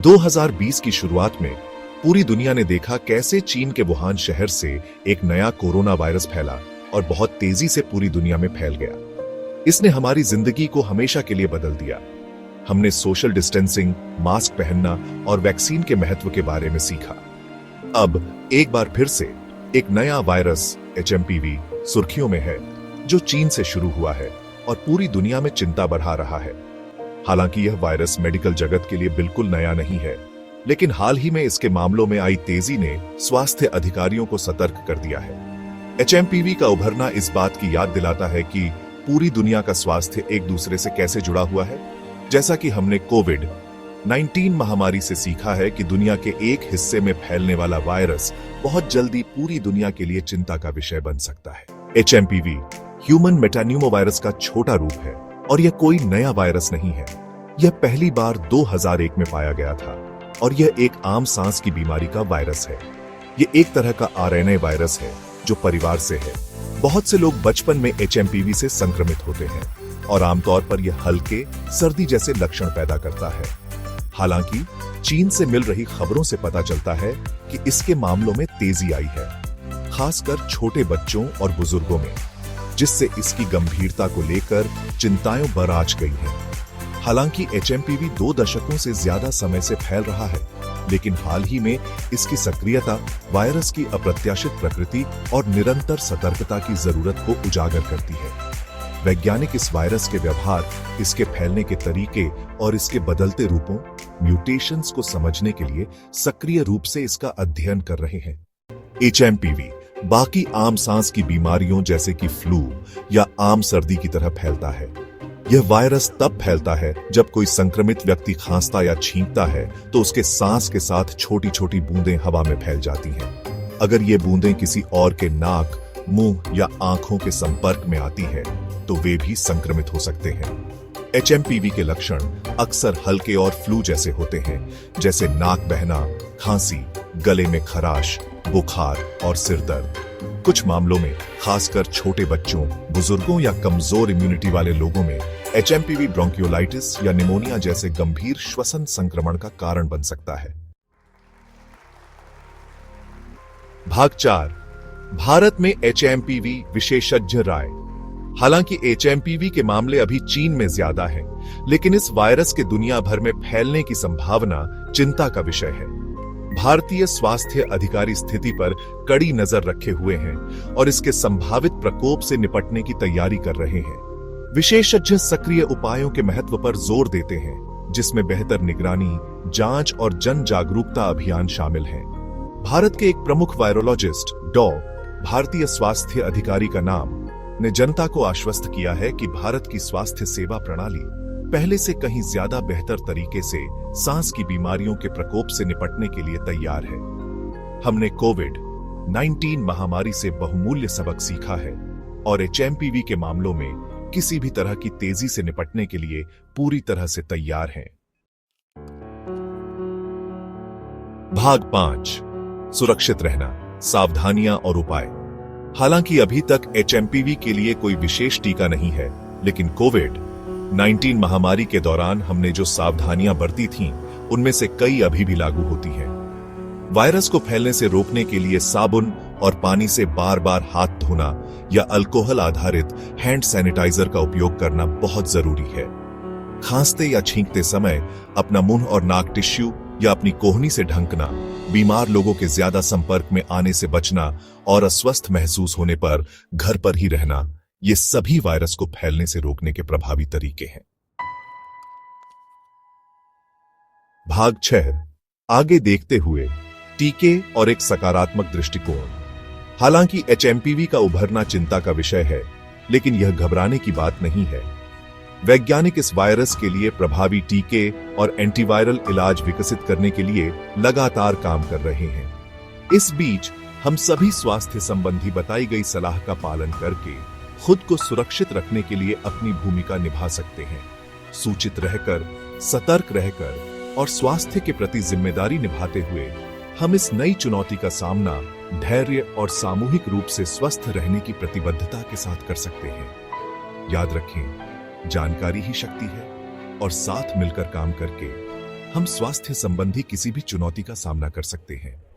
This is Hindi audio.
2020 की शुरुआत में पूरी दुनिया ने देखा कैसे चीन के वुहान शहर से एक नया कोरोना वायरस फैला और बहुत तेजी से पूरी दुनिया में फैल गया। इसने हमारी जिंदगी को हमेशा के लिए बदल दिया। हमने सोशल डिस्टेंसिंग, मास्क पहनना और वैक्सीन के महत्व के बारे में सीखा। अब एक बार फिर से एक नया वायरस HMPV सुर्खियों में है, जो चीन से शुरू हुआ है और पूरी दुनिया में चिंता बढ़ा रहा है। हालांकि यह वायरस मेडिकल जगत के लिए बिल्कुल नया नहीं है, लेकिन हाल ही में इसके मामलों में आई तेजी ने स्वास्थ्य अधिकारियों को सतर्क कर दिया है। HMPV का उभरना इस बात की याद दिलाता है कि पूरी दुनिया का स्वास्थ्य एक दूसरे से कैसे जुड़ा हुआ है। जैसा कि हमने कोविड-19 महामारी से सीखा है कि दुनिया के एक हिस्से में फैलने वाला वायरस बहुत जल्दी पूरी दुनिया के लिए चिंता का विषय बन सकता है। HMPV ह्यूमन मेटान्यूमोवायरस का छोटा रूप है और यह कोई नया वायरस नहीं है। यह पहली बार 2001 में पाया गया था और यह एक आम सांस की बीमारी का वायरस है। यह एक तरह का RNA वायरस है जो परिवार से है। बहुत से लोग बचपन में HMPV से संक्रमित होते हैं और आमतौर पर यह हल्के सर्दी जैसे लक्षण पैदा करता है। हालांकि चीन से मिल रही खबरों से पता चलता है कि इसके मामलों में तेजी आई है, खासकर छोटे बच्चों और बुजुर्गों में, जिससे इसकी गंभीरता को लेकर चिंताएं बढ़ गई हैं। हालांकि HMPV 2 दशकों से ज्यादा समय से फैल रहा है, लेकिन हाल ही में इसकी सक्रियता वायरस की अप्रत्याशित प्रकृति और निरंतर सतर्कता की जरूरत को उजागर करती है। वैज्ञानिक इस वायरस के व्यवहार, इसके फैलने के तरीके और इसके बदलते रूपों, म्यूटेशंस को समझने के लिए सक्रिय रूप से इसका अध्ययन कर रहे हैं। HMPV बाकी आम सांस की बीमारियों जैसे कि फ्लू या आम सर्दी की तरह फैलता है। यह वायरस तब फैलता है जब कोई संक्रमित व्यक्ति खांसता या छींकता है तो उसके सांस के साथ छोटी छोटी बूंदें हवा में फैल जाती हैं। अगर ये बूंदें किसी और के नाक, मुंह या आंखों के संपर्क में आती है तो वे भी संक्रमित हो सकते हैं। HMPV के लक्षण अक्सर हल्के और फ्लू जैसे होते हैं, जैसे नाक बहना, खांसी, गले में खराश, बुखार और सिर दर्द। कुछ मामलों में, खासकर छोटे बच्चों, बुजुर्गों या कमजोर इम्यूनिटी वाले लोगों में, HMPV ब्रोंकियोलाइटिस या निमोनिया जैसे गंभीर श्वसन संक्रमण का कारण बन सकता है। भाग 4, भारत में HMPV विशेषज्ञ राय। हालांकि HMPV के मामले अभी चीन में ज्यादा हैं, लेकिन इस वायरस के दुनिया भर में फैलने की संभावना चिंता का विषय है। भारतीय स्वास्थ्य अधिकारी स्थिति पर कड़ी नजर रखे हुए हैं और इसके संभावित प्रकोप से निपटने की तैयारी कर रहे हैं। विशेषज्ञ सक्रिय उपायों के महत्व पर जोर देते हैं, जिसमें बेहतर निगरानी, जांच और जन जागरूकता अभियान शामिल हैं। भारत के एक प्रमुख वायरोलॉजिस्ट डॉ. भारतीय स्वास्थ्य अधिकारी का नाम ने जनता को आश्वस्त किया है कि भारत की स्वास्थ्य सेवा प्रणाली पहले से कहीं ज्यादा बेहतर तरीके से सांस की बीमारियों के प्रकोप से निपटने के लिए तैयार है। हमने कोविड-19 महामारी से बहुमूल्य सबक सीखा है और HMPV के मामलों में किसी भी तरह की तेजी से निपटने के लिए पूरी तरह से तैयार हैं। भाग 5, सुरक्षित रहना, सावधानियां और उपाय। हालांकि अभी तक HMPV के लिए कोई विशेष टीका नहीं है, लेकिन कोविड-19 महामारी के दौरान हमने जो सावधानियां बरती थीं, उनमें से कई अभी भी लागू होती हैं। वायरस को फैलने से रोकने के लिए साबुन और पानी से बार-बार हाथ धोना या अल्कोहल आधारित हैंड सैनिटाइजर का उपयोग करना बहुत जरूरी है। खांसते या छींकते समय अपना मुंह और नाक टिश्यू या अपनी कोहनी से ढंकना, बीमार लोगों के ज्यादा संपर्क में आने से बचना और अस्वस्थ महसूस होने पर घर पर ही रहना, ये सभी वायरस को फैलने से रोकने के प्रभावी तरीके हैं। भाग 6, आगे देखते हुए टीके और एक सकारात्मक दृष्टिकोण। हालांकि HMPV का उभरना चिंता का विषय है, लेकिन यह घबराने की बात नहीं है। वैज्ञानिक इस वायरस के लिए प्रभावी टीके और एंटीवायरल इलाज विकसित करने के लिए लगातार काम कर रहे हैं। इस बीच हम सभी स्वास्थ्य संबंधी बताई गई सलाह का पालन करके खुद को सुरक्षित रखने के लिए अपनी भूमिका निभा सकते हैं। सूचित रहकर, सतर्क रहकर और स्वास्थ्य के प्रति जिम्मेदारी निभाते हुए हम इस नई चुनौती का सामना धैर्य और सामूहिक रूप से स्वस्थ रहने की प्रतिबद्धता के साथ कर सकते हैं। याद रखें, जानकारी ही शक्ति है और साथ मिलकर काम करके हम स्वास्थ्य संबंधी किसी भी चुनौती का सामना कर सकते हैं।